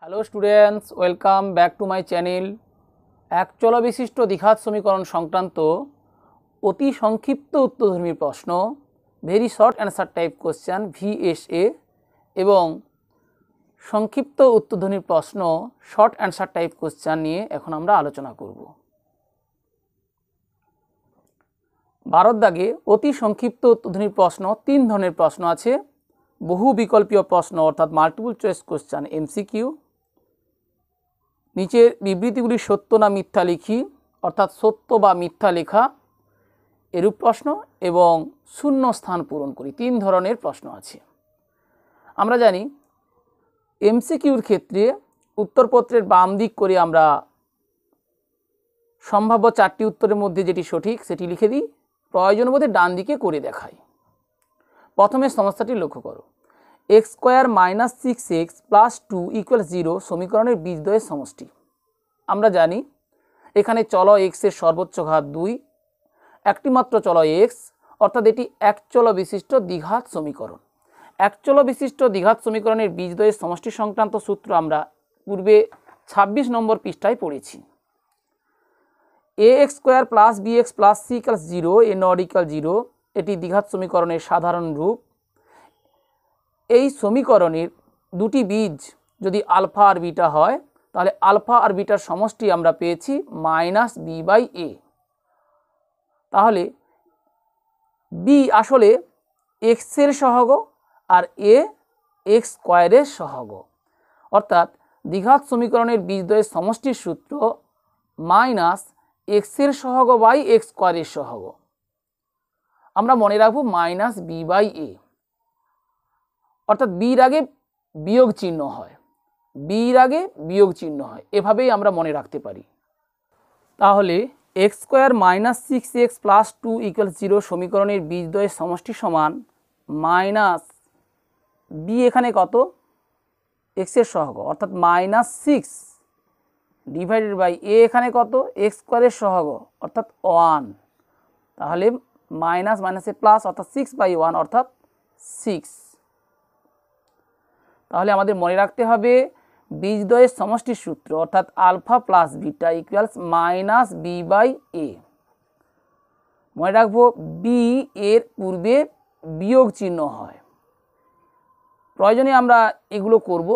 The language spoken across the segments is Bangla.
Hello students, welcome back to my channel. এক চল বিশিষ্ট দ্বিঘাত সমীকরণ সংক্রান্ত অতি সংক্ষিপ্ত উত্তরধর্মী প্রশ্ন, very short answer type question VSA এবং সংক্ষিপ্ত উত্তরধ্বনির প্রশ্ন শর্ট অ্যান্সার টাইপ কোশ্চেন নিয়ে এখন আমরা আলোচনা করব। 12 দাগে অতি সংক্ষিপ্ত উত্তরধ্বনির প্রশ্ন 3 ধরনের প্রশ্ন আছে। বহু বিকল্পীয় প্রশ্ন অর্থাৎ মাল্টিপল চয়েস কোশ্চেন MCQ, নিচের বিবৃতিগুলি সত্য না মিথ্যা লিখি অর্থাৎ সত্য বা মিথ্যা লেখা এরূপ প্রশ্ন এবং শূন্য স্থান পূরণ করি। 3 ধরনের প্রশ্ন আছে। আমরা জানি MCQর ক্ষেত্রে উত্তরপত্রের বাম দিক করে আমরা সম্ভাব্য 4টি উত্তরের মধ্যে যেটি সঠিক সেটি লিখে দিই, প্রয়োজন বোধে ডান দিকে করে দেখাই। প্রথমে সমস্যাটি লক্ষ্য করো। x² - 6x + 2 = 0 সমীকরণের বীজদ্বয়ের সমষ্টি। আমরা জানি এখানে চল x এর সর্বোচ্চ ঘাত 2, একটি মাত্র চল x, অর্থাৎ এটি এক চল বিশিষ্ট দ্বিঘাত সমীকরণ। এক চল বিশিষ্ট দ্বিঘাত সমীকরণের বীজদ্বয়ের সমষ্টি সংক্রান্ত সূত্র আমরা পূর্বে 26 নম্বর পৃষ্ঠায় পড়েছি। ax² + bx + c = 0 a ≠ 0 এটি দ্বিঘাত সমীকরণের সাধারণ রূপ। এই সমীকরণের দুটি বীজ যদি আলফা আর বিটা হয় তাহলে আলফা আর বিটার সমষ্টি আমরা পেয়েছি -b/a। তাহলে b আসলে x এর সহগ আর a x² এর সহগ, অর্থাৎ দ্বিঘাত সমীকরণের বীজদ্বয়ের সমষ্টির সূত্র -x এর সহগ / x² এর সহগ। আমরা মনে রাখব -b/a, অর্থাৎ বির আগে বিয়োগ চিহ্ন হয়, বির আগে বিয়োগ চিহ্ন হয়, এভাবেই আমরা মনে রাখতে পারি। তাহলে x² - 6x + 2 = 0 সমীকরণের বীজদ্বয়ের সমষ্টি সমান -b এখানে কত x এর সহগ অর্থাৎ -6 / a এখানে কত x² এর সহগ অর্থাৎ 1, তাহলে - প্লাস অর্থাৎ 6/1 অর্থাৎ 6। তাহলে আমাদের মনে রাখতে হবে বীজদ্বয়ের সমষ্টির সূত্র অর্থাৎ আলফা প্লাস বিটা = -b/a। মনে রাখবো b এর পূর্বে বিয়োগ চিহ্ন হয়। প্রয়োজনে আমরা এগুলো করব,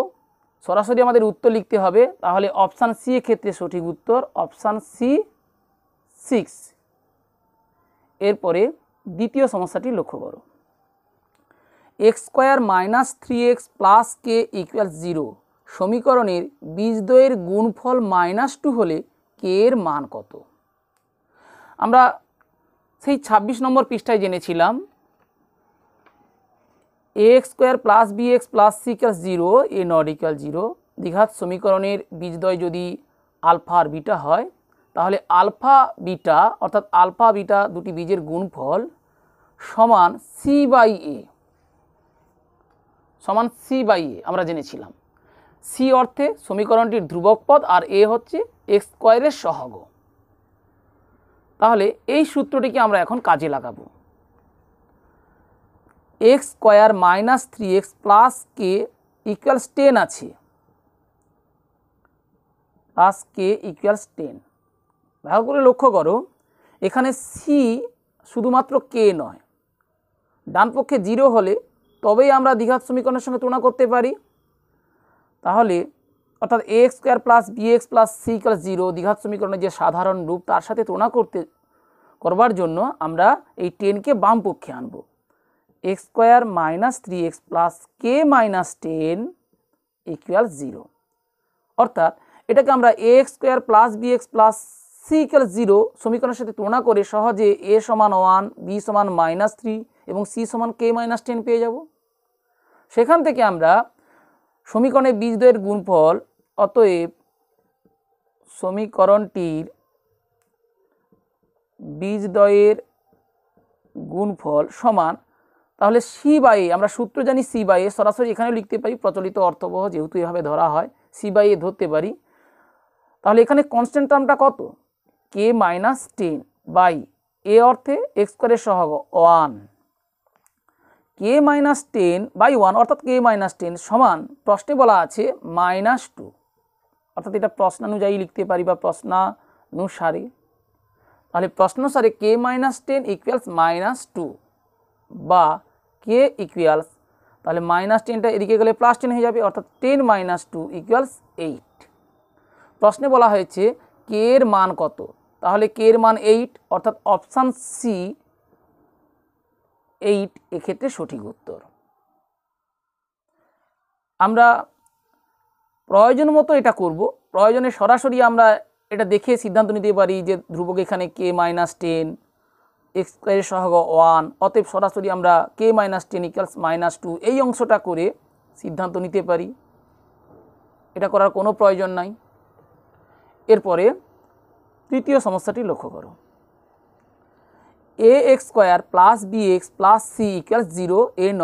সরাসরি আমাদের উত্তর লিখতে হবে। তাহলে অপশান সি এর ক্ষেত্রে সঠিক উত্তর অপশান সি 6। এরপরে দ্বিতীয় সমস্যাটি লক্ষ্য করো। x² - 3x + k = 0 সমীকরণের বীজদ্বয়ের গুণফল -2 হলে k এর মান কত? আমরা সেই 26 নম্বর পৃষ্ঠায় জেনেছিলাম ax² + bx + c = 0 a ≠ 0 দ্বিঘাত সমীকরণের বীজদ্বয় যদি আলফা আর বিটা হয় তাহলে আলফা বিটা অর্থাৎ আলফা বিটা দুটি বীজের গুণফল সমান c/a আমরা জেনেছিলাম। c অর্থে সমীকরণটির ধ্রুবক পদ আর a হচ্ছে x² এর সহগ। তাহলে এই সূত্রটিকে আমরা এখন কাজে লাগাবো। x² - 3x + k = 10 আছে, + k = 10। ভালো করে লক্ষ্য করো, এখানে c শুধুমাত্র k নয়, ডান পক্ষে 0 হলে তবেই আমরা দ্বিঘাত সমীকরণের সঙ্গে তুলনা করতে পারি। তাহলে অর্থাৎ ax² + bx + c = 0 দ্বিঘাত সমীকরণের যে সাধারণ রূপ তার সাথে তুলনা করবার জন্য আমরা এই 10কে বাম পক্ষে আনব। x² - 3x + k - 10 = 0, অর্থাৎ এটাকে আমরা ax² + bx + c = 0 সমীকরণের সাথে তুলনা করে সহজে a = 1, b = -3 এবং c = k - 10 পেয়ে যাব। সেখান থেকে আমরা সমীকরণের বীজদ্বয়ের গুণফল, অতএব সমীকরণটির বীজদ্বয়ের গুণফল সমান, তাহলে c/a আমরা সূত্র জানি c/a, সরাসরি এখানেও লিখতে পারি, প্রচলিত অর্থবহ যেহেতু এভাবে ধরা হয় c/a ধরতে পারি। তাহলে এখানে কনস্ট্যান্ট টার্মটা কত k - 10 a অর্থে x² এর সহগ 1, k-10/1 অর্থাৎ k-10 সমান প্রশ্নে বলা আছে -2, অর্থাৎ এটা প্রশ্নানুযায়ী লিখতে পারি বা প্রশ্নানুসারে। তাহলে প্রশ্নানুসারে k-10 = -2 বা k ইকুয়ালস, তাহলে -10টা এদিকে গেলে +10 হয়ে যাবে, অর্থাৎ 10 - 2 = 8। প্রশ্নে বলা হয়েছে k এর মান কত, তাহলে k এর মান 8, অর্থাৎ অপশান সি 8 এক্ষেত্রে সঠিক উত্তর। আমরা প্রয়োজন মতো এটা করব, প্রয়োজনে সরাসরি আমরা এটা দেখে সিদ্ধান্ত নিতে পারি যে ধ্রুবক এখানে k-10, x স্কয়ারের সহগ 1, অতএব সরাসরি আমরা k-10 = -2 এই অংশটা করে সিদ্ধান্ত নিতে পারি, এটা করার কোনো প্রয়োজন নাই। এরপরে তৃতীয় সমস্যাটি লক্ষ্য করো, ax² + bx + c = 0, a ≠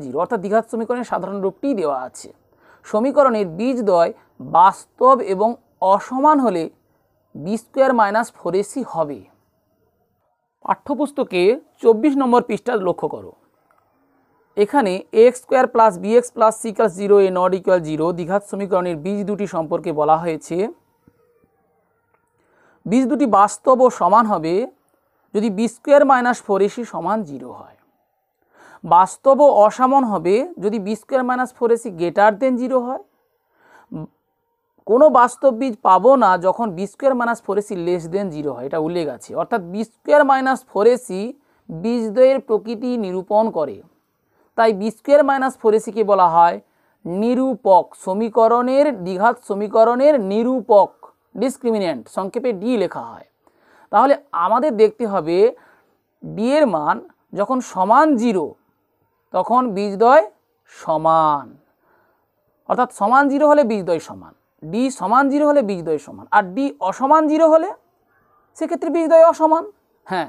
0, অর্থাৎ দ্বিঘাত সমীকরণের সাধারণ রূপটি দেওয়া আছে। সমীকরণের বীজদ্বয় বাস্তব এবং অসমান হলে b² - 4ac হবে। পাঠ্যপুস্তকে 24 নম্বর পৃষ্ঠা লক্ষ্য করো, এখানে ax² + bx + c = 0, a ≠ 0 দ্বিঘাত সমীকরণের বীজ দুটি সম্পর্কে বলা হয়েছে। বীজ দুটি বাস্তব ও সমান হবে যদি b² - 4ac = 0 হয়। বাস্তব ও অসমান হবে যদি b² - 4ac > 0 হয়। কোনো বাস্তব বীজ পাবো না যখন b² - 4ac <> 0 হয়, এটা উল্লেখ আছে, অর্থাৎ b² - 4ac বীজদ্বয়ের প্রকৃতি নিরূপণ করে, তাই b² - 4ac কে বলা হয় নিরূপক, সমীকরণের দ্বিঘাত সমীকরণের নিরূপক, ডিসক্রিমিন্যান্ট, সংক্ষেপে ডি লেখা হয়। তাহলে আমাদের দেখতে হবে ডি এর মান যখন সমান 0 তখন বীজদ্বয় সমান, অর্থাৎ সমান 0 হলে বীজদ্বয় সমান, ডি সমান 0 হলে বীজদ্বয় সমান, আর ডি অসমান 0 হলে সেক্ষেত্রে বীজদ্বয় অসমান। হ্যাঁ,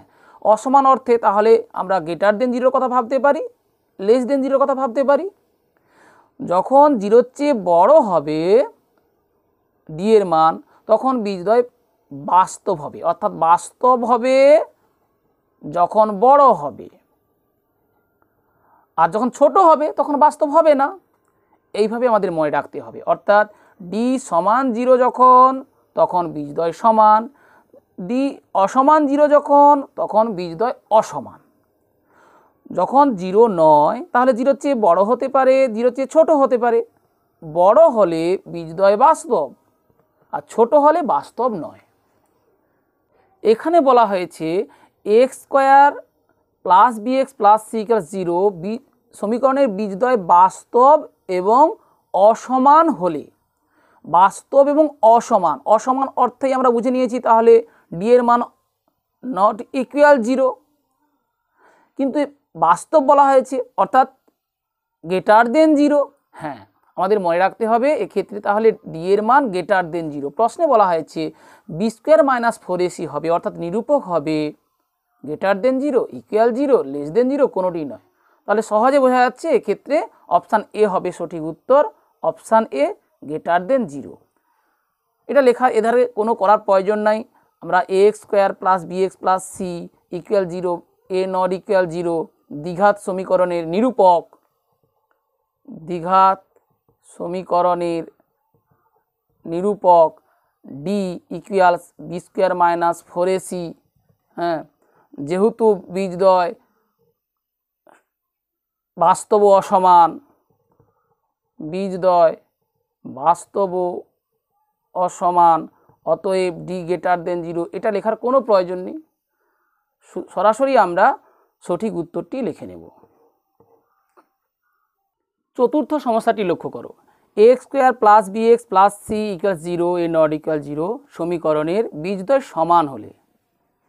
অসমান অর্থে তাহলে আমরা <0 কথা ভাবতে পারি, <0 কথা ভাবতে পারি। যখন 0-র চেয়ে বড় হবে ডি এর মান তখন বীজদ্বয় বাস্তব হবে, অর্থাৎ বাস্তব হবে যখন বড় হবে, আর যখন ছোট হবে তখন বাস্তব হবে না। এইভাবে আমাদের মনে রাখতে হবে, অর্থাৎ ডি সমান 0 যখন তখন বীজদ্বয় সমান, ডি অসমান 0 যখন তখন বীজদ্বয় অসমান। যখন 0 নয় তাহলে 0-র চেয়ে বড় হতে পারে, 0-র চেয়ে ছোট হতে পারে। বড় হলে বীজদ্বয় বাস্তব আর ছোট হলে বাস্তব নয়। এখানে বলা হয়েছে ax² + bx + c = 0 সমীকরণের বীজদ্বয় বাস্তব এবং অসমান হলে, বাস্তব এবং অসমান, অসমান অর্থেই আমরা বুঝে নিয়েছি, তাহলে ডি এর মান ≠ 0, কিন্তু বাস্তব বলা হয়েছে অর্থাৎ <0। হ্যাঁ, আমাদের মনে রাখতে হবে এক্ষেত্রে তাহলে ডি এর মান <0। প্রশ্নে বলা হয়েছে b² - 4ac হবে, অর্থাৎ নিরূপক হবে <0, = 0, <0 কোনোটি নয়। তাহলে সহজে বোঝা যাচ্ছে এক্ষেত্রে অপশান এ হবে সঠিক উত্তর, অপশান এ <0। এটা লেখা এধারে কোনো করার প্রয়োজন নাই। আমরা ax² + bx + c = 0, a ≠ 0 দ্বিঘাত সমীকরণের নিরূপক, দ্বিঘাত সমীকরণের নিরূপক ডি ইকুয়ালস b² - 4ac। হ্যাঁ, যেহেতু বীজদ্বয় বাস্তব ও অসমান, বীজদ্বয় বাস্তব ও অসমান, অতএব ডি <0, এটা লেখার কোনো প্রয়োজন নেই, সরাসরি আমরা সঠিক উত্তরটি লিখে নেব। চতুর্থ সমস্যাটি লক্ষ্য করো, ax² + bx + c = 0, a ≠ 0 সমীকরণের বীজদ্বয় সমান হলে,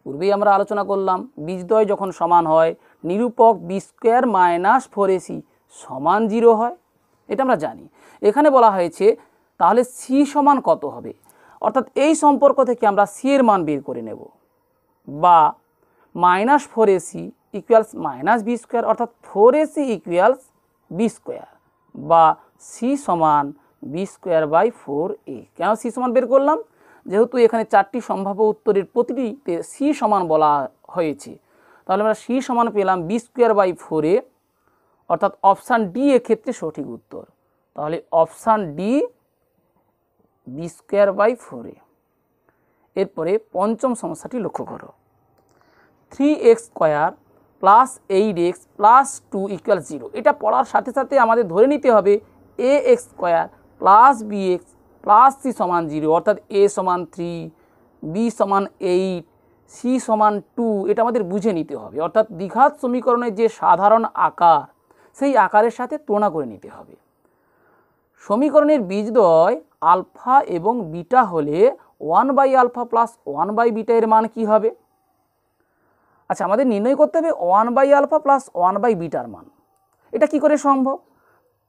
পূর্বেই আমরা আলোচনা করলাম বীজদ্বয় যখন সমান হয় নিরূপক b² - 4ac সমান 0 হয়, এটা আমরা জানি। এখানে বলা হয়েছে তাহলে c সমান কত হবে, অর্থাৎ এই সম্পর্ক থেকে আমরা c এর মান বের করে নেব, বা -4ac = -b², অর্থাৎ 4ac = b², বা c সমান b²/4a। কেন c সমান বের করলাম? যেহেতু এখানে 4টি সম্ভাব্য উত্তরের প্রতিটিতে c সমান বলা হয়েছে, তাহলে আমরা c সমান পেলাম b²/4a, অর্থাৎ অপশান ডি এক্ষেত্রে সঠিক উত্তর। তাহলে option D B square by 4a। এরপরে পঞ্চম সমস্যাটি লক্ষ্য করো। 3x square plus 8x plus 2 equal 0। এটা পড়ার সাথে সাথে আমাদের ধরে নিতে হবে ax square plus bx plus c সমান 0, অর্থাৎ a সমান 3, b সমান 8, c সমান 2। এটা আমাদের বুঝে নিতে হবে, অর্থাৎ দ্বিঘাত সমীকরণের যে সাধারণ আকার সেই আকারের সাথে তুলনা করে নিতে হবে। সমীকরণের বীজদ্বয় আলফা এবং বিটা হলে 1 আলফা প্লাস 1 বিটা এর মান কি হবে? আচ্ছা, আমাদের নির্ণয় করতে হবে 1 আলফা প্লাস 1 বিটার মান। এটা কি করে সম্ভব?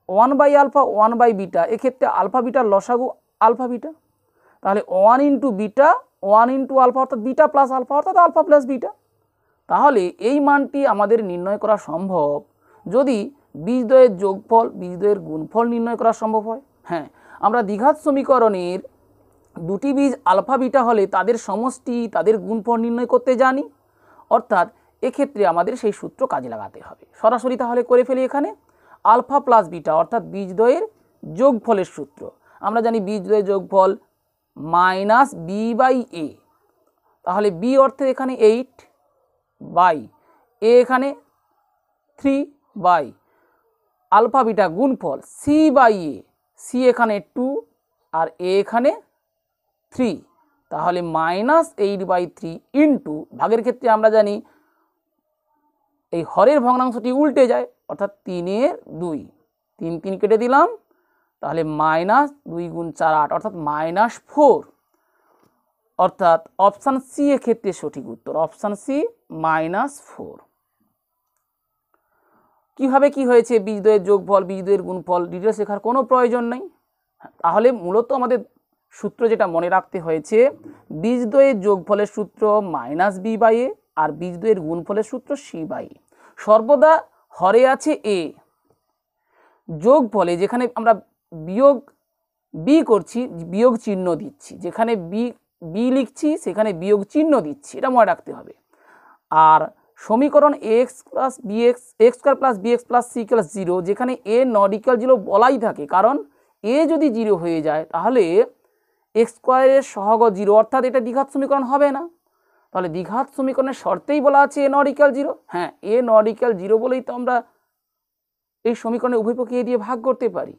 1 আলফা 1 বিটা, এক্ষেত্রে আলফা বিটার লসাগু আলফা বিটা, তাহলে 1 ইন্টু বিটা 1 ইন্টু আলফা অর্থাৎ বিটা প্লাস আলফা অর্থাৎ আলফা প্লাস বিটা। তাহলে এই মানটি আমাদের নির্ণয় করা সম্ভব যদি বীজদ্বয়ের যোগফল বীজদ্বয়ের গুণফল নির্ণয় করা সম্ভব হয়। হ্যাঁ, আমরা দ্বিঘাত সমীকরণের দুটি বীজ আলফা বিটা হলে তাদের সমষ্টি তাদের গুণফল নির্ণয় করতে জানি, অর্থাৎ এক্ষেত্রে আমাদের সেই সূত্র কাজে লাগাতে হবে। সরাসরি তাহলে করে ফেলি এখানে আলফা প্লাস বিটা অর্থাৎ বীজদ্বয়ের যোগফলের সূত্র। আমরা জানি বীজদ্বয়ের যোগফল মাইনাস বি বাই এ, তাহলে বি অর্থে এখানে 8 বাই এ এখানে 3 বাই আলফা বিটা গুণফল সি বাই এ, সি এখানে 2 আর এ এখানে 3, তাহলে -8/3 ইন্টু ভাগের ক্ষেত্রে আমরা জানি এই হরের ভগ্নাংশটি উল্টে যায়, অর্থাৎ 3/2, 3 3 কেটে দিলাম, তাহলে -2 গুণ 4 8 অর্থাৎ -4, অর্থাৎ অপশান সি এক্ষেত্রে সঠিক উত্তর, অপশান সি -4। কিভাবে কি হয়েছে বীজদ্বয়ের যোগফল বীজদ্বয়ের গুণফল ডিটেলস শেখার কোনো প্রয়োজন নেই। তাহলে মূলত আমাদের সূত্র যেটা মনে রাখতে হয়েছে, বীজদ্বয়ের যোগফলের সূত্র -b/a আর বীজদ্বয়ের গুণফলের সূত্র c/a। সর্বদা হরে আছে a, যোগফলে যেখানে আমরা বিয়োগ বি করছি বিয়োগ চিহ্ন দিচ্ছি, যেখানে বি লিখছি সেখানে বিয়োগ চিহ্ন দিচ্ছি, এটা মনে রাখতে হবে। আর সমীকরণ x plus bx x square plus bx plus c plus 0, যেখানে a নট ইকুয়াল 0 বলাই থাকে, কারণ a যদি 0 হয়ে যায় তাহলে x স্কোয়ারের সহগ 0, অর্থাৎ এটা দ্বিঘাত সমীকরণ হবে না। তাহলে দ্বিঘাত সমীকরণের শর্তেই বলা আছে a নট ইকুয়াল 0। হ্যাঁ, a নট ইকুয়াল 0 বলেই তো আমরা এই সমীকরণে উভয় পক্ষে a দিয়ে ভাগ করতে পারি।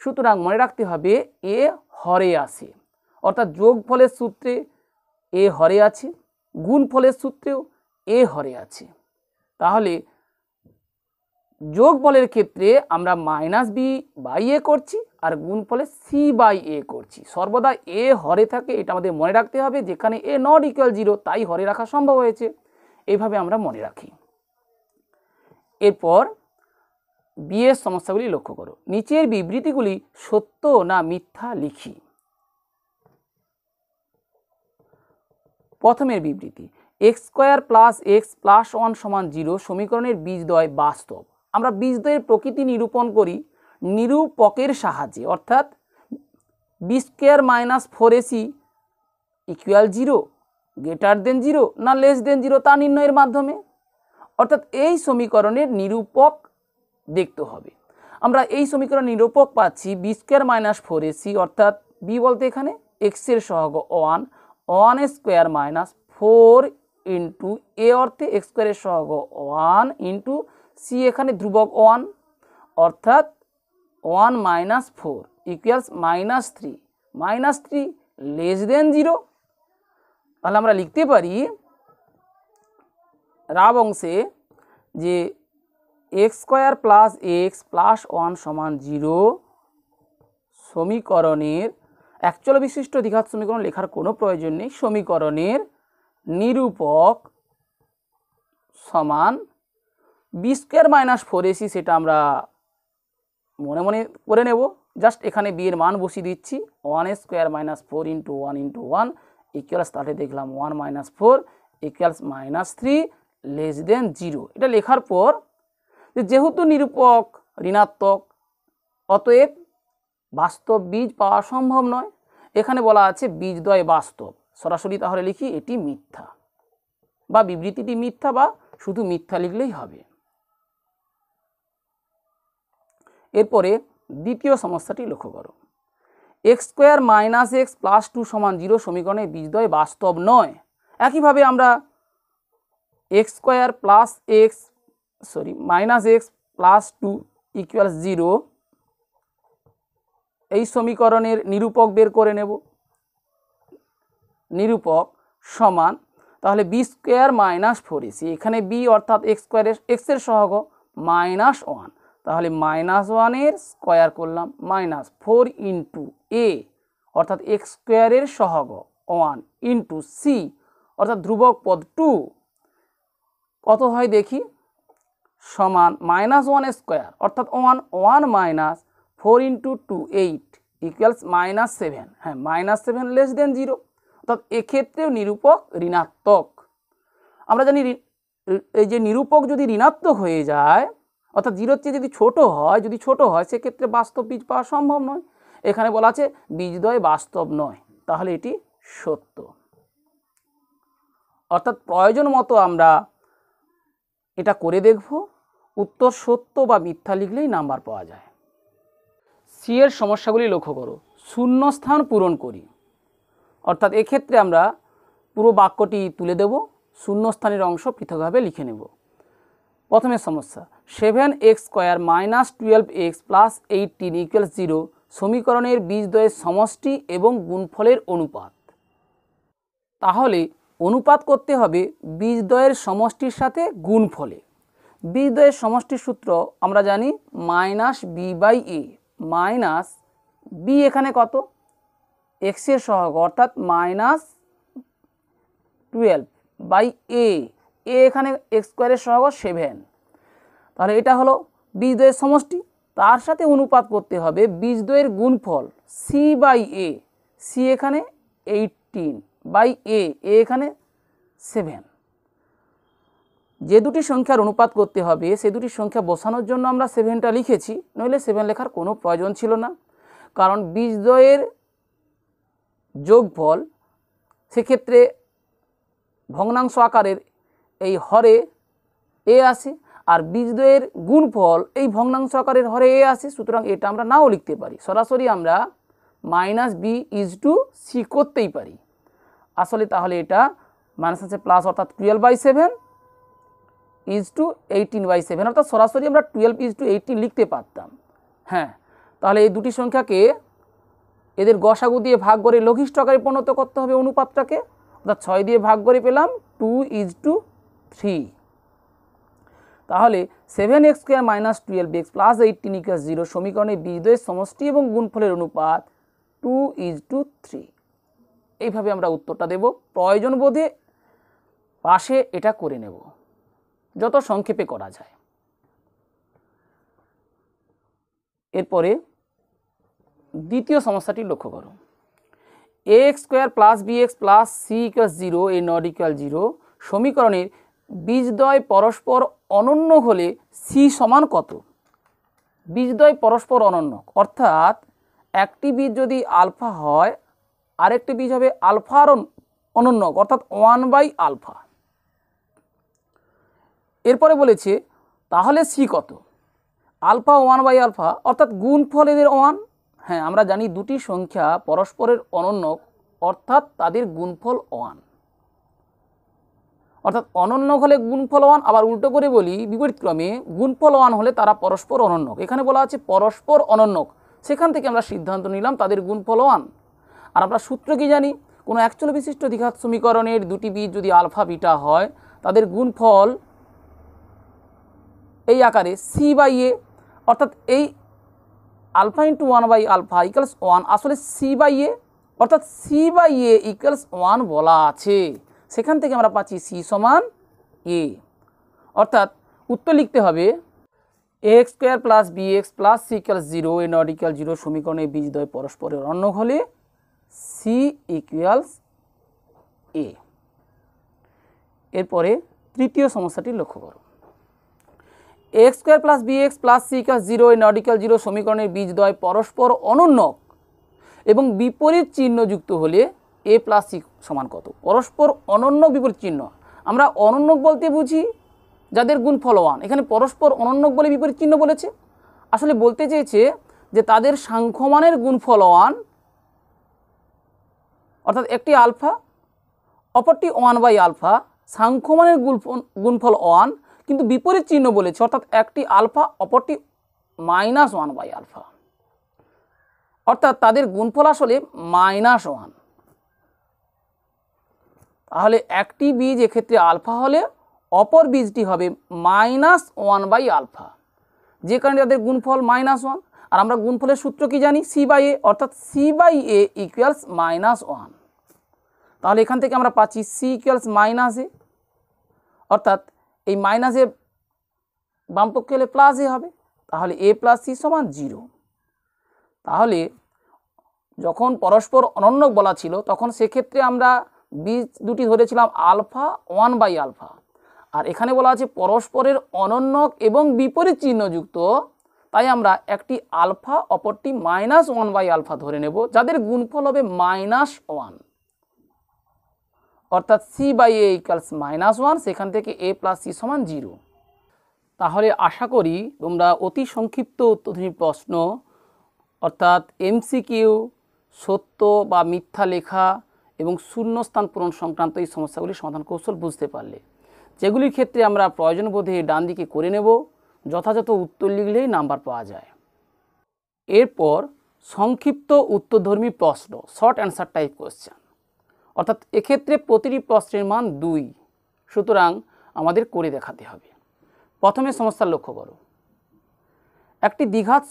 সুতরাং মনে রাখতে হবে a হরে আছে, অর্থাৎ যোগফলের সূত্রে a হরে আছে, গুণফলের সূত্রেও a হরে আছে। তাহলে যোগফলের ক্ষেত্রে আমরা -b/a করছি আর গুণফলে c/a করছি। সর্বদা a হরে থাকে, এটা আমাদের মনে রাখতে হবে। যেখানে a নট ইকুয়াল 0 তাই হরে রাখা সম্ভব হয়েছে, এইভাবে আমরা মনে রাখি। এরপর বি এর সমস্যাগুলি লক্ষ্য করো। নিচের বিবৃতিগুলি সত্য না মিথ্যা লিখি। প্রথমের বিবৃতি, x square plus x plus 1 সমান 0 সমীকরণের বীজদ্বয় বাস্তব। আমরা বীজদ্বয়ের প্রকৃতি নিরূপণ করি নিরূপকের সাহায্যে, অর্থাৎ B square minus 4ac equal 0, greater than 0 না লেস দেন 0 তা নির্ণয়ের মাধ্যমে। অর্থাৎ এই সমীকরণের নিরূপক দেখতে হবে। আমরা এই সমীকরণ নিরূপক পাচ্ছি বি স্কোয়ার মাইনাস 4ac, অর্থাৎ বি বলতে এখানে এক্স এর সহগ 1 স্কোয়ার মাইনাস 4 ইন্টু এ অর্থে এক্স স্কোয়ারের সহগ 1 ইন্টু সি এখানে ধ্রুবক 1, অর্থাৎ 1 - 4 ইকুয়ালস -3 লেস দেন 0। তাহলে আমরা লিখতে পারি রাব অংশে যে x square plus x plus 1 সমান 0 সমীকরণের একচল বিশিষ্ট দ্বিঘাত সমীকরণ লেখার কোনো প্রয়োজন নেই। সমীকরণের নিরূপক সমান বি স্কোয়ার মাইনাস 4ac, সেটা আমরা মনে মনে করে নেব। জাস্ট এখানে বি এর মান বসিয়ে দিচ্ছি 1 square minus 4 into 1 into 1 equals, তাহলে দেখলাম 1 - 4 ইকুয়ালস -3 লেস দেন 0। এটা লেখার পর যেহেতু নিরূপক ঋণাত্মক অতএব বাস্তব বীজ পাওয়া সম্ভব নয়। এখানে বলা আছে বীজদ্বয় বাস্তব, সরাসরি তাহলে লিখি এটি মিথ্যা, বা বিবৃতিটি মিথ্যা, বা শুধু মিথ্যা লিখলেই হবে। এরপরে দ্বিতীয় সমস্যাটি লক্ষ্য করো। X square minus x plus 2 সমান 0 সমীকরণের বীজদ্বয় বাস্তব নয়। একইভাবে আমরা x square plus x minus x plus 2 equals 0 এই সমীকরণের নিরূপক বের করে নেব। নিরূপক সমান তাহলে বি স্কোয়ার মাইনাস 4ac, এখানে বি অর্থাৎ এক্স স্কোয়ারের এক্সের সহগ -1, তাহলে -1 স্কোয়ার করলাম মাইনাস 4 ইন্টু এ অর্থাৎ এক্স স্কোয়ারের সহগ 1 ইন্টু সি অর্থাৎ ধ্রুবক পদ 2 কত হয় দেখি, সমান -1 স্কোয়ার অর্থাৎ 1 মাইনাস 4 ইন্টু 2 8 ইকুয়ালস -7। হ্যাঁ, -7 লেস দেন 0, অর্থাৎ এক্ষেত্রেও নিরূপক ঋণাত্মক। আমরা জানি এই যে নিরূপক যদি ঋণাত্মক হয়ে যায় অর্থাৎ 0-র চেয়ে যদি ছোট হয় সেক্ষেত্রে বাস্তব বীজ পাওয়া সম্ভব নয়। এখানে বলা আছে বীজদ্বয় বাস্তব নয়, তাহলে এটি সত্য। অর্থাৎ প্রয়োজন মতো আমরা এটা করে দেখব, উত্তর সত্য বা মিথ্যা লিখলেই নাম্বার পাওয়া যায়। সি এর সমস্যাগুলি লক্ষ্য করো। শূন্যস্থান পূরণ করি, অর্থাৎ এক্ষেত্রে আমরা পুরো বাক্যটি তুলে দেব, শূন্যস্থানের অংশ পৃথকভাবে লিখে নেব। প্রথমে সমস্যা 7x square minus 12x plus 18 equals 0 সমীকরণের বীজদ্বয়ের সমষ্টি এবং গুণফলের অনুপাত। তাহলে অনুপাত করতে হবে বীজদ্বয়ের সমষ্টির সাথে গুণফলে। বীজদ্বয়ের সমষ্টির সূত্র আমরা জানি -b/a, মাইনাস বি এখানে কত, এক্সের সহগ অর্থাৎ -12/a, এখানে এক্স স্কোয়ারের সহগ 7, তাহলে এটা হলো বীজদ্বয়ের সমষ্টি। তার সাথে অনুপাত করতে হবে বীজদ্বয়ের গুণফল c/a, c এখানে 18/a, এখানে 7। যে দুটি সংখ্যার অনুপাত করতে হবে সে দুটি সংখ্যা বসানোর জন্য আমরা 7টা লিখেছি, নইলে 7 লেখার কোনো প্রয়োজন ছিল না, কারণ বীজদ্বয়ের যোগফল সেক্ষেত্রে ভগ্নাংশ আকারের এই হরে এ আসে, আর বীজদ্বয়ের গুণফল এই ভগ্নাংশ আকারের হরে এ আসে। সুতরাং এটা আমরা নাও লিখতে পারি, সরাসরি আমরা -b/c করতেই পারি আসলে। তাহলে এটা মাইনাস আছে প্লাস অর্থাৎ 12/7 18/7, অর্থাৎ সরাসরি আমরা 12:18 লিখতে পারতাম। হ্যাঁ, তাহলে এই দুটি সংখ্যাকে এদের গসাগু দিয়ে ভাগ করে লঘিষ্ঠ আকারে পরিণত করতে হবে অনুপাতটাকে, অর্থাৎ 6 দিয়ে ভাগ করে পেলাম 2:3। তাহলে 7x square minus 12x plus 18 equals 0 সমীকরণে বীজদ্বয়ের সমষ্টি এবং গুণফলের অনুপাত 2:3। এইভাবে আমরা উত্তরটা দেব। প্রয়োজন বোধে পাশে এটা করে নেব, যত সংক্ষেপে করা যায়। এরপরে দ্বিতীয় সমস্যাটি লক্ষ্য করো। ax square plus bx plus c equals 0 a not equal 0 সমীকরণের বীজদ্বয় পরস্পর অনন্য হলে c সমান কত? বীজদ্বয় পরস্পর অনন্য অর্থাৎ একটি বীজ যদি আলফা হয় আরেকটি বীজ হবে আলফার অনন্য অর্থাৎ 1/α। এরপরে বলেছে তাহলে c কত? আলফা 1/α অর্থাৎ গুণফল এদের 1। হ্যাঁ, আমরা জানি দুটি সংখ্যা পরস্পরের অনন্য অর্থাৎ তাদের গুণফল 1, অর্থাৎ অনন্য হলে গুণফল 1। আবার উল্টো করে বলি বিপরীতক্রমে, গুণফল 1 হলে তারা পরস্পর অনন্য। এখানে বলা আছে পরস্পর অনন্য, সেখান থেকে আমরা সিদ্ধান্ত নিলাম তাদের গুণফল 1। আর আমরা সূত্র কি জানি, কোনো একচল বিশিষ্ট দ্বিঘাত সমীকরণের দুটি বীজ যদি আলফা বিটা হয় তাদের গুণফল এই আকারে c/a, অর্থাৎ এই আলফা ইন্টু 1/α ইকুয়ালস 1 আসলে c/a, অর্থাৎ c/a ইকুয়ালস 1 বলা আছে। সেখান থেকে আমরা পাচ্ছি c সমান a, অর্থাৎ উত্তর লিখতে হবে ax square plus bx plus c equals 0 a not equal 0 সমীকরণে বীজদ্বয় পরস্পরের অনন্য হলে c ইকুয়ালস a। এরপরে তৃতীয় সমস্যাটি লক্ষ্য করো। ax square plus bx plus c equals 0 a not equal 0 সমীকরণের বীজদ্বয় পরস্পর অনন্য এবং বিপরীত চিহ্ন যুক্ত হলে a প্লাস c সমান কত? পরস্পর অনন্য বিপরীত চিহ্ন আমরা অনন্য বলতে বুঝি যাদের গুণফল 1, এখানে পরস্পর অনন্য বলে বিপরীত চিহ্ন বলেছে। আসলে বলতে চেয়েছে যে তাদের সাংখ্যমানের গুণফল 1, অর্থাৎ একটি আলফা অপরটি 1/α, সাংখ্যমানের গুণফল 1 কিন্তু বিপরীত চিহ্ন বলেছে, অর্থাৎ একটি আলফা অপরটি -1/α, অর্থাৎ তাদের গুণফল আসলে -1। তাহলে একটি বীজ এক্ষেত্রে আলফা হলে অপর বীজটি হবে -1/α, যে কারণে তাদের গুণফল -1। আর আমরা গুণফলের সূত্র কি জানি? c/a, অর্থাৎ c/a = -1। তাহলে এখান থেকে আমরা পাচ্ছি c = -a, অর্থাৎ এই -a বামপক্ষে হলে +a হবে, তাহলে a + c = 0। তাহলে যখন পরস্পর অনন্যক বলা ছিল তখন সেক্ষেত্রে আমরা বীজ দুটি ধরেছিলাম আলফা 1/α, আর এখানে বলা আছে পরস্পরের অনন্যক এবং বিপরীত চিহ্নযুক্ত, তাই আমরা একটি আলফা অপরটি -1/α ধরে নেব, যাদের গুণফল হবে -1, অর্থাৎ c/a = -1, সেখান থেকে a + c = 0। তাহলে আশা করি তোমরা অতি সংক্ষিপ্ত উত্তরধর্মী প্রশ্ন অর্থাৎ এমসিকিউ, সত্য বা মিথ্যা লেখা এবং শূন্যস্থান পূরণ সংক্রান্ত এই সমস্যাগুলির সমাধান কৌশল বুঝতে পারলে, যেগুলির ক্ষেত্রে আমরা প্রয়োজন বোধে ডান দিকে করে নেব, যথাযথ উত্তর লিখলেই নাম্বার পাওয়া যায়। এরপর সংক্ষিপ্ত উত্তরধর্মী প্রশ্ন, শর্ট অ্যান্সার টাইপ কোশ্চেন, অর্থাৎ এক্ষেত্রে প্রতিটি প্রশ্নের মান 2, সুতরাং আমাদের করে দেখাতে হবে। প্রথমে সমস্যার লক্ষ্য করো। একটি দ্বিঘাত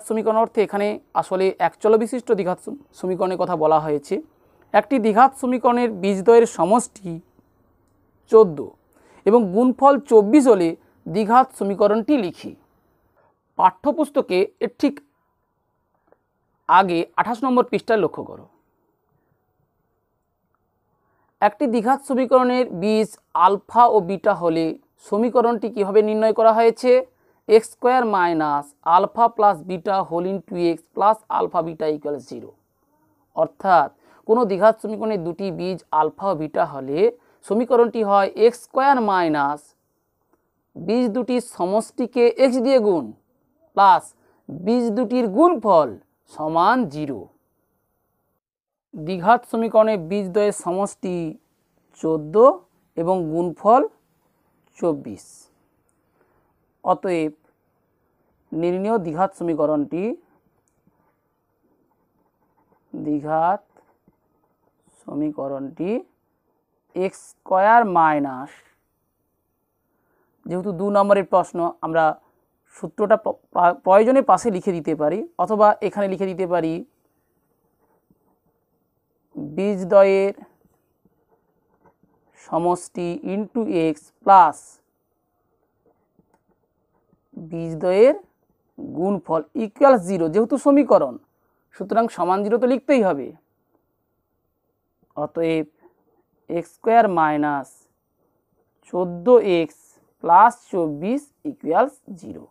সমীকরণ অর্থে এখানে আসলে একচল বিশিষ্ট দ্বিঘাত সমীকরণের কথা বলা হয়েছে। একটি দ্বিঘাত সমীকরণের বীজদ্বয়ের সমষ্টি 14 এবং গুণফল 24 হলে দ্বিঘাত সমীকরণটি লিখি। পাঠ্যপুস্তকে এর ঠিক আগে 28 নম্বর পৃষ্ঠায় লক্ষ্য করো। একটি দ্বিঘাত সমীকরণের বীজ আলফা ও বিটা হলে সমীকরণটি কীভাবে নির্ণয় করা হয়েছে? x² - α + β whole into x plus alpha beta = 0। অর্থাৎ কোনো দ্বিঘাত সমীকরণের দুটি বীজ আলফা ও বিটা হলে সমীকরণটি হয় x² - বীজ দুটির সমষ্টিকে x দিয়ে গুণ প্লাস বীজ দুটির গুণফল সমান 0। দ্বিঘাত সমীকরণের বীজদ্বয়ের সমষ্টি 14 এবং গুণফল 24। অতএব নির্ণেয় দ্বিঘাত সমীকরণটি x² যেহেতু 2 নম্বরের প্রশ্ন আমরা সূত্রটা প্রয়োজনে পাশে লিখে দিতে পারি, অথবা এখানে লিখে দিতে পারি বীজদ্বয়ের সমষ্টি ইন্টু x প্লাস বীজদ্বয়ের গুণফল = 0, যেহেতু সমীকরণ সুতরাং সমান 0 তো লিখতেই হবে। অতএব x² - 14x প্লাস 24 = 0।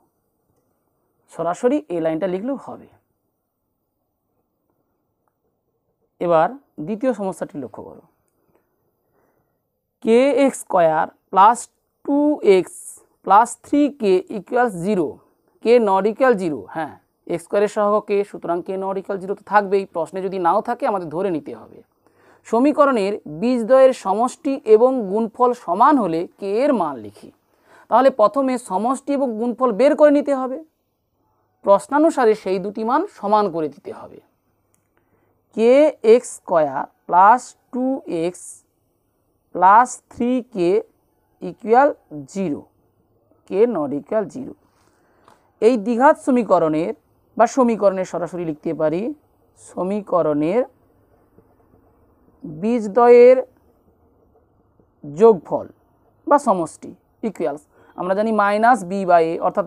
সরাসরি এই লাইনটা লিখলেও হবে। এবার দ্বিতীয় সমস্যাটি লক্ষ্য করো। kx² + 2x + 3k = 0, k ≠ 0। হ্যাঁ, x² এর সহগ k, সুতরাং k ≠ 0 তো থাকবেই, প্রশ্নে যদি নাও থাকে আমাদের ধরে নিতে হবে। সমীকরণের বীজদ্বয়ের সমষ্টি এবং গুণফল সমান হলে k এর মান লিখি। তাহলে প্রথমে সমষ্টি এবং গুণফল বের করে নিতে হবে, প্রশ্নানুসারে সেই দুটি মান সমান করে দিতে হবে। kx² + 2x + 3k = 0, k ≠ 0। এই দ্বিঘাত সমীকরণের বা সমীকরণের সরাসরি লিখতে পারি সমীকরণের বীজদ্বয়ের যোগফল বা সমষ্টি ইকুয়ালস, আমরা জানি -b/a, অর্থাৎ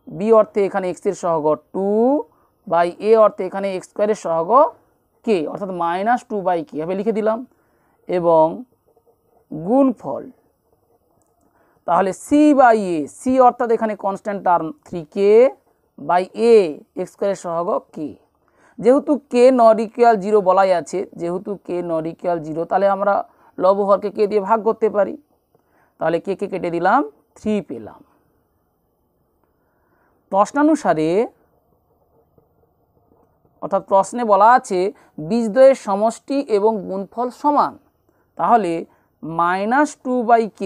-b অর্থে এখানে x এর সহগ 2/a অর্থে এখানে x² এর সহগ k, অর্থাৎ -2/k ভাবে লিখে দিলাম, এবং গুণফল তাহলে c/a, c অর্থাৎ এখানে কনস্ট্যান্ট টার্ম 3k/a, x² এর সহগ k। যেহেতু k ≠ 0 বলাই আছে, যেহেতু k ≠ 0, তাহলে আমরা লব হরকে k দিয়ে ভাগ করতে পারি। তাহলে k কে কেটে দিলাম, 3 পেলাম। প্রশ্নানুসারে অর্থাৎ প্রশ্নে বলা আছে বীজদ্বয়ের সমষ্টি এবং গুণফল সমান, তাহলে -2/k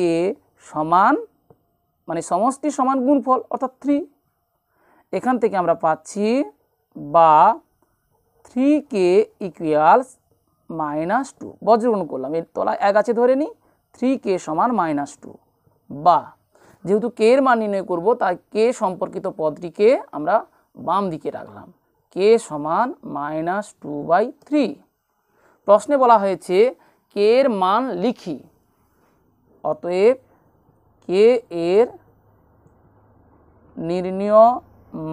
সমান মানে সমষ্টি সমান গুণফল অর্থাৎ 3। এখান থেকে আমরা পাচ্ছি বা 3k ইকুয়ালস -2, বজ্রগুণ করলাম, এর তলায় 1 আছে ধরে নিই, 3k সমান -2, বা যেহেতু k এর মান নির্ণয় করব তাই k সম্পর্কিত পদটিকে আমরা বাম দিকে রাখলাম, k সমান -2/3। প্রশ্নে বলা হয়েছে k এর মান লিখি, অতএব k এর নির্ণীয়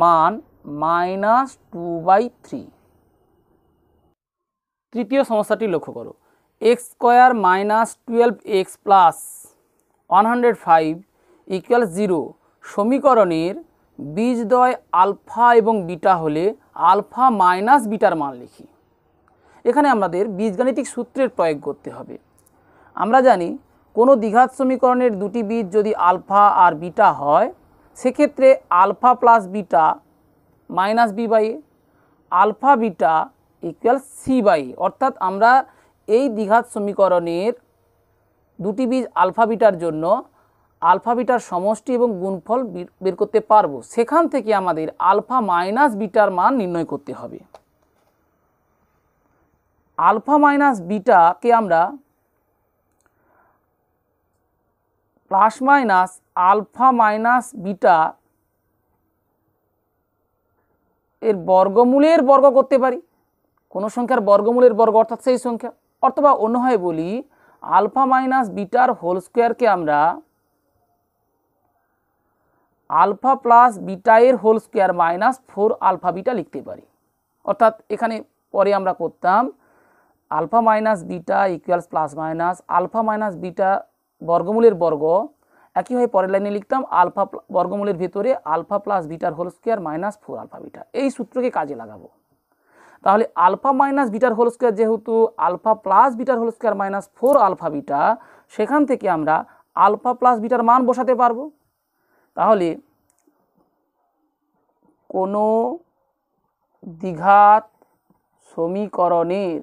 মান -2/3। তৃতীয় সমস্যাটি লক্ষ্য করো, x² - 12x + 105 = 0 সমীকরণের বীজদ্বয় আলফা এবং বিটা হলে আলফা মাইনাস বিটার মান লিখি। এখানে আমাদের বীজগাণিতিক সূত্রের প্রয়োগ করতে হবে। আমরা জানি কোনো দ্বিঘাত সমীকরণের দুটি বীজ যদি আলফা আর বিটা হয় সেক্ষেত্রে alpha plus beta minus b/a, alpha beta equal c/a, অর্থাৎ আমরা এই দ্বিঘাত সমীকরণের দুটি বীজ আলফা বিটার জন্য আলফা বিটার সমষ্টি এবং গুণফল বের করতে পারবো। সেখান থেকে আমাদের আলফা মাইনাস বিটার মান নির্ণয় করতে হবে। আলফা মাইনাস বিটাকে আমরা plus minus alpha minus beta এর বর্গমূলের বর্গ করতে পারি, কোনো সংখ্যার বর্গমূলের বর্গ অর্থাৎ সেই সংখ্যা, অথবা অন্যভাবে বলি আলফা মাইনাস বিটার হোল স্কোয়ারকে আমরা আলফা প্লাস বিটা এর হোল স্কোয়ার -4 আলফা বিটা লিখতে পারি। অর্থাৎ এখানে পরে আমরা করতাম alpha minus beta equals plus minus alpha minus beta বর্গমূলের বর্গ, একইভাবে পরের লাইনে লিখতাম আলফা বর্গমূলের ভেতরে আলফা প্লাস বিটার হোল স্কোয়ার -4 আলফা বিটা। এই সূত্রকে কাজে লাগাবো। তাহলে আলফা মাইনাস বিটার হোল স্কোয়ার যেহেতু আলফা প্লাস বিটার হোল স্কোয়ার -4 আলফা বিটা, সেখান থেকে আমরা আলফা প্লাস বিটার মান বসাতে পারবো। তাহলে কোনো দ্বিঘাত সমীকরণের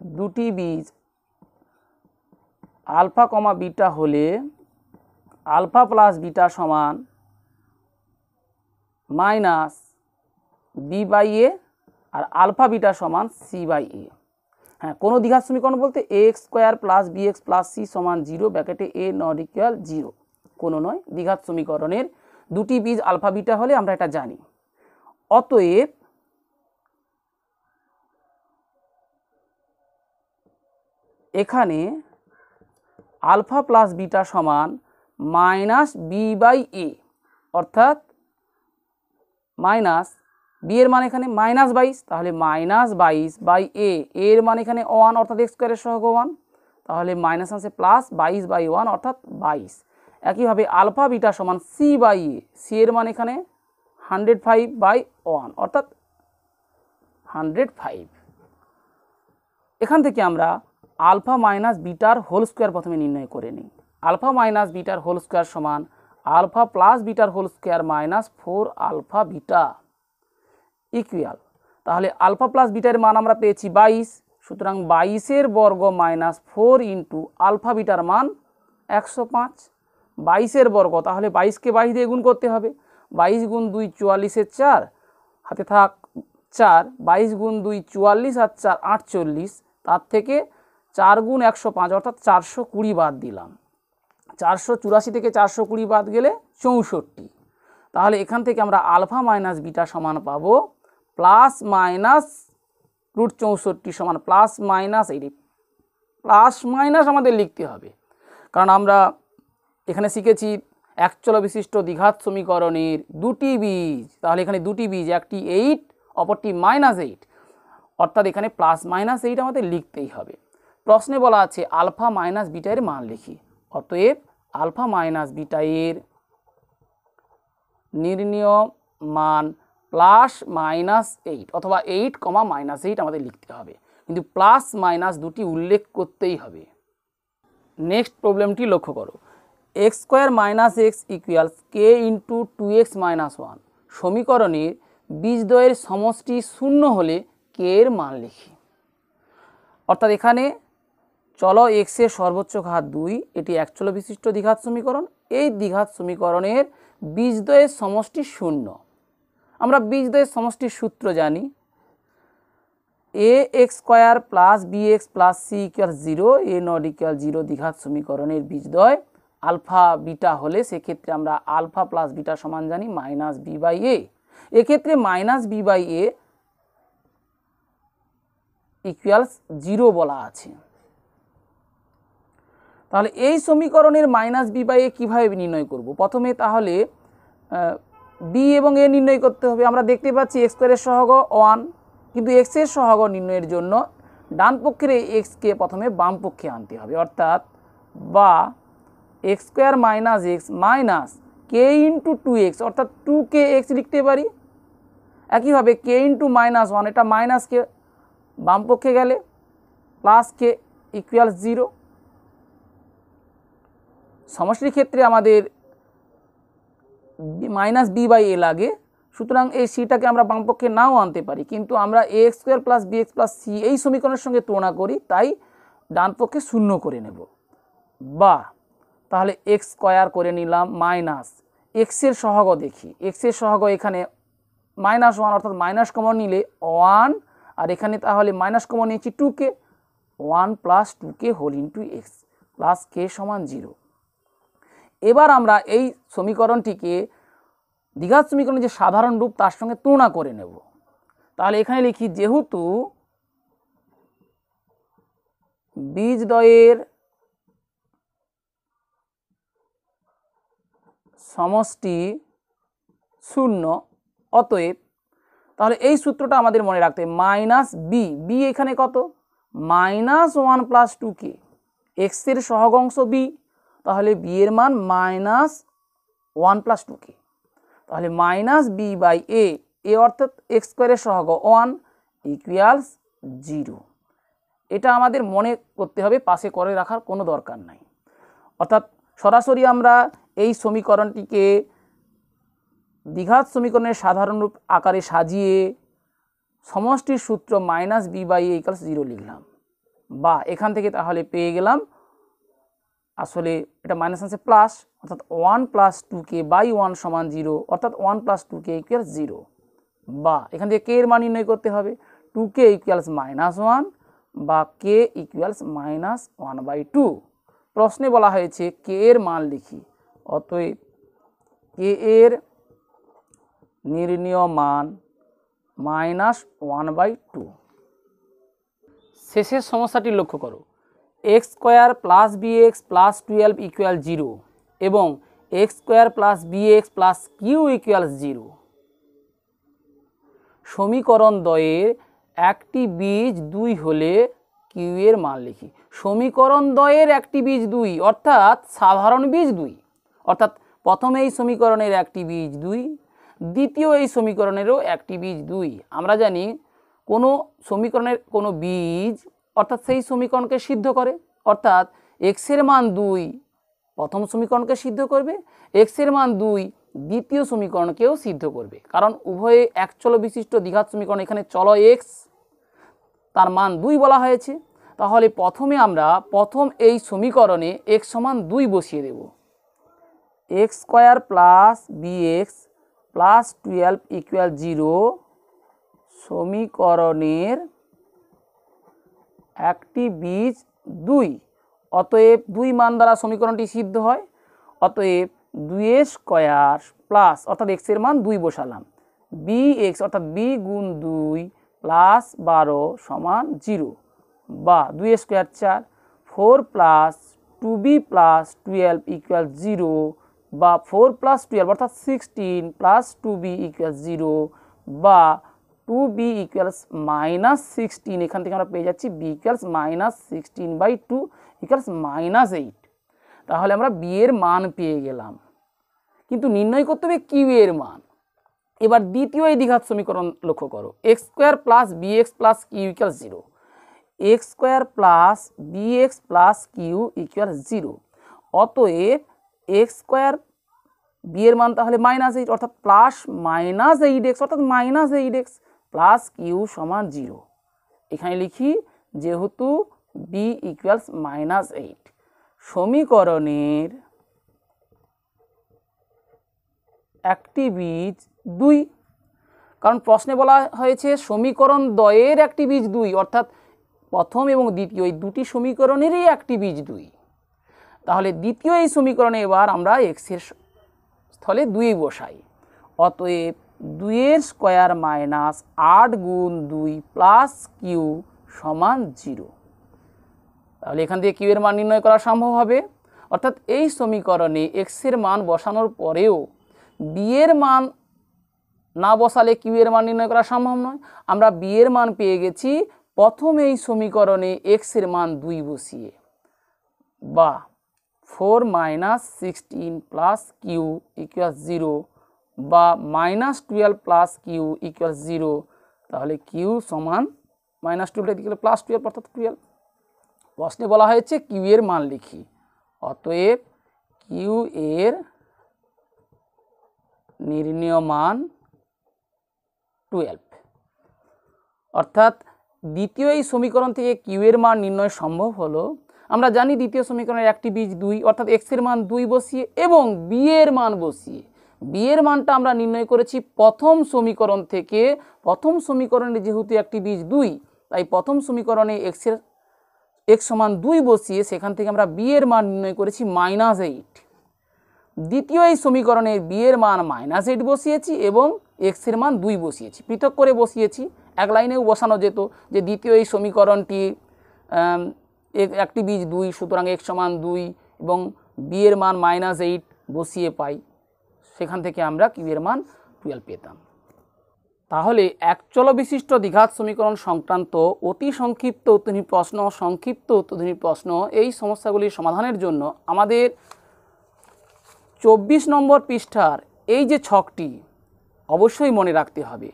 দুটি বীজ আলফা কমা বিটা হলে আলফা প্লাস বিটা সমান -b/a আর আলফা বিটা সমান c/a। হ্যাঁ, কোনো দ্বিঘাত সমীকরণ বলতে ax² + bx + c সমান 0 ব্র্যাকেটে a নট ইকুয়াল 0 কোনো নয়। দ্বিঘাত সমীকরণের দুটি বীজ আলফা বিটা হলে আমরা এটা জানি। অতএব এখানে আলফা প্লাস বিটা সমান -b/a, অর্থাৎ মাইনাস বি এর মান এখানে -22, তাহলে -22/a, এর মান এখানে 1 অর্থাৎ x² এর সহগ 1, তাহলে মাইনাস আছে প্লাস 22/1 অর্থাৎ 22। একইভাবে আলফা বিটা সমান c/a, c এর মান এখানে 105/1 অর্থাৎ 105। এখান থেকে আমরা আলফা মাইনাস বিটার হোল স্কোয়ার প্রথমে নির্ণয় করে নিই। আলফা মাইনাস বিটার হোল স্কোয়ার সমান আলফা প্লাস বিটার whole square -4 alpha beta equal, তাহলে আলফা প্লাস বিটার মান আমরা পেয়েছি 22, সুতরাং 22-এর বর্গ -4 ইন্টু আলফা বিটার মান 105। 22-এর বর্গ, তাহলে 22কে 22 দিয়ে গুণ করতে হবে, 22 গুণ 2 44-এর 4, হাতে থাক 4, 22 গুণ 2 44 আর 4 48, তার থেকে 4 গুণ 105 অর্থাৎ 420 বাদ দিলাম, 484 থেকে 420 বাদ গেলে 64। তাহলে এখান থেকে আমরা আলফা মাইনাস বিটা সমান পাবো প্লাস মাইনাস √64 সমান প্লাস মাইনাস 80। প্লাস মাইনাস আমাদের লিখতে হবে, কারণ আমরা এখানে শিখেছি একচল বিশিষ্ট দ্বিঘাত সমীকরণের দুটি বীজ, তাহলে এখানে দুটি বীজ, একটি 8 অপরটি -8, অর্থাৎ এখানে +-8 আমাদের লিখতেই হবে। প্রশ্নে বলা আছে আলফা মাইনাস বিটা এর মান লিখি, অতএব আলফা মাইনাস বিটা এর নির্ণীয় মান +-8 অথবা 8, -8 আমাদের লিখতে হবে, কিন্তু প্লাস মাইনাস দুটি উল্লেখ করতেই হবে। নেক্সট প্রবলেমটি লক্ষ্য করো, x square minus x equals k into 2x minus 1 সমীকরণের বীজদ্বয়ের সমষ্টি শূন্য হলে কে এর মান লিখি। অর্থাৎ এখানে চল এক্স এর সর্বোচ্চ ঘাত 2, এটি এক চল বিশিষ্ট দ্বিঘাত সমীকরণ। এই দ্বিঘাত সমীকরণের বীজদ্বয়ের সমষ্টি শূন্য। আমরা বীজদ্বয়ের সমষ্টির সূত্র জানি, a x square plus B x plus c equal 0, a not equal 0 দ্বিঘাত সমীকরণের বীজদ্বয় আলফা বিটা হলে সেক্ষেত্রে আমরা আলফা প্লাস বিটা সমান জানি মাইনাস বি বাই এ। এক্ষেত্রে minus B by A equals 0 বলা আছে। তাহলে এই সমীকরণের মাইনাস বি বাই এ কীভাবে নির্ণয় করব? প্রথমে তাহলে বি এবং এ নির্ণয় করতে হবে। আমরা দেখতে পাচ্ছি এক্স স্কোয়ারের সহগ 1, কিন্তু এক্স এর সহগ নির্ণয়ের জন্য ডান পক্ষের এই এক্সকে প্রথমে বাম পক্ষে আনতে হবে, অর্থাৎ বা x square minus x minus k into 2x, অর্থাৎ 2kx লিখতে পারি। একইভাবে কে ইন্টু মাইনাস 1, এটা মাইনাসকে বাম পক্ষে গেলে প্লাস কে ইকুয়াল 0। সমষ্টির ক্ষেত্রে আমাদের মাইনাস বি বাই এ লাগে, সুতরাং এই সিটাকে আমরা বামপক্ষে নাও আনতে পারি, কিন্তু আমরা a x square plus B x plus c এই সমীকরণের সঙ্গে তুলনা করি, তাই ডান পক্ষে শূন্য করে নেব। বা তাহলে এক্স স্কোয়ার করে নিলাম মাইনাস এক্সের সহগ দেখি, এক্সের সহগ এখানে মাইনাস 1, অর্থাৎ মাইনাস কমন নিলে 1, আর এখানে তাহলে মাইনাস কমন নিয়েছি 2k, 1 plus 2k whole into x plus k সমান 0। এবার আমরা এই সমীকরণটিকে দ্বিঘাত সমীকরণের যে সাধারণ রূপ তার সঙ্গে তুলনা করে নেব। তাহলে এখানে লিখি, যেহেতু বীজদ্বয়ের সমষ্টি শূন্য, অতএব তাহলে এই সূত্রটা আমাদের মনে রাখতে হবে, মাইনাস বি, বি এখানে কত মাইনাস 1 প্লাস 2k, এক্সের সহগ অংশ বি, তাহলে বি এর মান মাইনাস 1 প্লাস 2k, তাহলে মাইনাস বি বাই এ, এ অর্থাৎ এক্স স্কোয়ারের সহগ 1 ইকুয়ালস 0। এটা আমাদের মনে করতে হবে, পাশে করে রাখার কোনো দরকার নাই। অর্থাৎ সরাসরি আমরা এই সমীকরণটিকে দ্বিঘাত সমীকরণের সাধারণ রূপ আকারে সাজিয়ে সমষ্টির সূত্র minus B by A equals 0 লিখলাম। বা এখান থেকে তাহলে পেয়ে গেলাম, আসলে এটা মাইনাস আছে প্লাস, অর্থাৎ 1 প্লাস 2k বাই 1 সমান 0, অর্থাৎ 1 প্লাস 2k ইকুয়ালস 0। বা এখান থেকে কে এর মান নির্ণয় করতে হবে, 2k ইকুয়ালস মাইনাস 1 বা k ইকুয়ালস মাইনাস 1/2। প্রশ্নে বলা হয়েছে কে এর মান লিখি, অতএব কে এর নির্ণীয় মান মাইনাস 1/2। শেষের সমস্যাটি লক্ষ্য করো, x square plus B x plus 12 equal 0 এবং X square plus B x plus Q equal 0। সমীকরণ দ্বয়ের একটি বীজ 2 হলে কিউ এর মান লিখি। সমীকরণ দ্বয়ের একটি বীজ 2, অর্থাৎ সাধারণ বীজ 2, অর্থাৎ প্রথমে এই সমীকরণের একটি বীজ 2, দ্বিতীয় এই সমীকরণেরও একটি বীজ 2। আমরা জানি কোনো সমীকরণের কোনো বীজ অর্থাৎ সেই সমীকরণকে সিদ্ধ করে, অর্থাৎ এক্সের মান 2 প্রথম সমীকরণকে সিদ্ধ করবে, এক্সের মান 2 দ্বিতীয় সমীকরণকেও সিদ্ধ করবে, কারণ উভয়ে এক চল বিশিষ্ট দ্বিঘাত সমীকরণ। এখানে চল এক্স, তার মান 2 বলা হয়েছে। তাহলে প্রথমে আমরা প্রথম এই সমীকরণে এক্স সমান 2 বসিয়ে দেব। X square plus B x plus 12 equal 0 সমীকরণের একটি বীজ 2, অতএব 2 মান দ্বারা সমীকরণটি সিদ্ধ হয়। অতএব 2a স্কোয়ার প্লাস, অর্থাৎ এক্স এর মান 2 বসালাম, বি এক্স অর্থাৎ বি গুণ 2 প্লাস 12 সমান 0। বা 2a square 4, 4 plus 2b plus 12 equal 0। বা 4 প্লাস 12 অর্থাৎ 16 প্লাস 2b ইকুয়াল 0। বা 2b ইকুয়ালস মাইনাস 16, এখান থেকে আমরা পেয়ে যাচ্ছি b equals minus 16/2 equals minus 8। তাহলে আমরা b এর মান পেয়ে গেলাম, কিন্তু নির্ণয় করতে হবে কিউ এর মান। এবার দ্বিতীয় এই দ্বিঘাত সমীকরণ লক্ষ্য করো, x square plus B x plus Q equals 0, X square plus B x plus Q equals 0। অতএব এক্স স্কোয়ার বি এর মান তাহলে -8 অর্থাৎ প্লাস -8x অর্থাৎ -8x প্লাস কিউ সমান 0। এখানে লিখি যেহেতু বি ইকুয়ালস -8 সমীকরণের একটি বীজ 2, কারণ প্রশ্নে বলা হয়েছে সমীকরণ দ্বয়ের একটি বীজ 2 অর্থাৎ প্রথম এবং দ্বিতীয় এই দুটি সমীকরণেরই একটি বীজ 2। তাহলে দ্বিতীয় এই সমীকরণে এবার আমরা এক্স এর স্থলে 2 বসাই। অতএব 2 এর স্কোয়ার -8 গুণ 2 প্লাস কিউ সমান 0। তাহলে এখান থেকে কিউ এর মান নির্ণয় করা সম্ভব হবে। অর্থাৎ এই সমীকরণে এক্স এর মান বসানোর পরেও বি এর মান না বসালে কিউ এর মান নির্ণয় করা সম্ভব নয়। আমরা বি এর মান পেয়ে গেছি প্রথম এই সমীকরণে এক্স এর মান 2 বসিয়ে, বা 4 - 16 প্লাস কিউ ইকুয়াল 0 বা -12 প্লাস কিউ ইকুয়াল 0। তাহলে কিউ সমান -12 ইকুয়াল +12 অর্থাৎ 12। প্রশ্নে বলা হয়েছে কিউ এর মান লিখি। অতএব কিউ এর নির্ণেয় মান 12। অর্থাৎ দ্বিতীয় এই সমীকরণ থেকে কিউ এর মান নির্ণয় সম্ভব হলো। আমরা জানি দ্বিতীয় সমীকরণের একটি বীজ 2 অর্থাৎ এক্স এর মান 2 বসিয়ে এবং বি এর মান বসিয়ে। বি এর মানটা আমরা নির্ণয় করেছি প্রথম সমীকরণ থেকে। প্রথম সমীকরণে যেহেতু একটি বীজ 2 তাই প্রথম সমীকরণে এক্স সমান 2 বসিয়ে সেখান থেকে আমরা বি এর মান নির্ণয় করেছি -8। দ্বিতীয় এই সমীকরণে বি এর মান -8 বসিয়েছি এবং এক্স এর মান 2 বসিয়েছি, পৃথক করে বসিয়েছি। এক লাইনেও বসানো যেত যে দ্বিতীয় এই সমীকরণটি একটি বীজ 2 সুতরাং এক্স সমান 2 এবং বি এর মান -8 বসিয়ে পাই, সেখান থেকে আমরা কিউ এর মান 12 পেতাম। তাহলে একচল বিশিষ্ট দ্বিঘাত সমীকরণ সংক্রান্ত অতি সংক্ষিপ্ত উত্তরণী প্রশ্ন, সংক্ষিপ্ত উত্তরণী প্রশ্ন এই সমস্যাগুলির সমাধানের জন্য আমাদের 24 নম্বর পৃষ্ঠার এই যে ছকটি অবশ্যই মনে রাখতে হবে।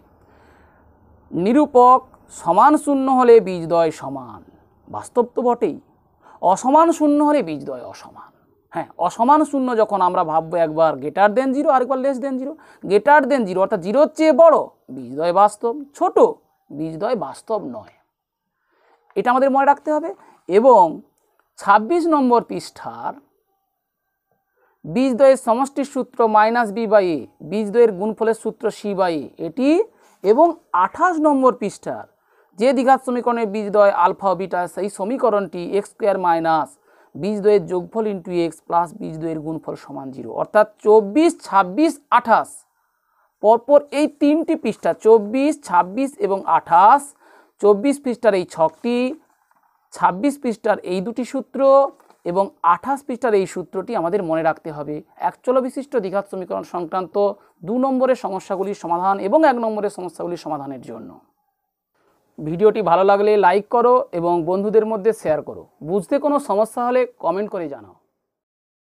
নিরূপক সমান শূন্য হলে বীজদ্বয় সমান, বাস্তব তো বটেই। অসমান শূন্য হলে বীজদ্বয় অসমান। হ্যাঁ, অসমান শূন্য যখন আমরা ভাববো একবার গ্রেটার দেন 0 আর একবার লেস দেন 0। গ্রেটার দেন 0 অর্থাৎ 0-র চেয়ে বড়, বীজদ্বয় বাস্তব। ছোট, বীজদ্বয় বাস্তব নয়। এটা আমাদের মনে রাখতে হবে। এবং 26 নম্বর পৃষ্ঠার বীজদ্বয়ের সমষ্টির সূত্র -b/a, বীজদ্বয়ের গুণফলের সূত্র c/a এটি, এবং 28 নম্বর পৃষ্ঠার যে দ্বিঘাত সমীকরণের বীজদ্বয় আলফা ও বিটা সেই সমীকরণটি x² মাইনাস বীজদ্বয়ের যোগফল ইন্টু x প্লাস বীজদ্বয়ের গুণফল সমান 0। অর্থাৎ 24, 26, 28 পরপর এই তিনটি পৃষ্ঠা 24, 26 এবং 28, 24 পৃষ্ঠার এই ছকটি, 26 পৃষ্ঠার এই দুটি সূত্র এবং 28 পৃষ্ঠার এই সূত্রটি আমাদের মনে রাখতে হবে একচল বিশিষ্ট দ্বিঘাত সমীকরণ সংক্রান্ত 2 নম্বরের সমস্যাগুলির সমাধান এবং 1 নম্বরের সমস্যাগুলির সমাধানের জন্য। ভিডিওটি ভালো লাগলে লাইক করো এবং বন্ধুদের মধ্যে শেয়ার করো। বুঝতে কোনো সমস্যা হলে কমেন্ট করে জানাও।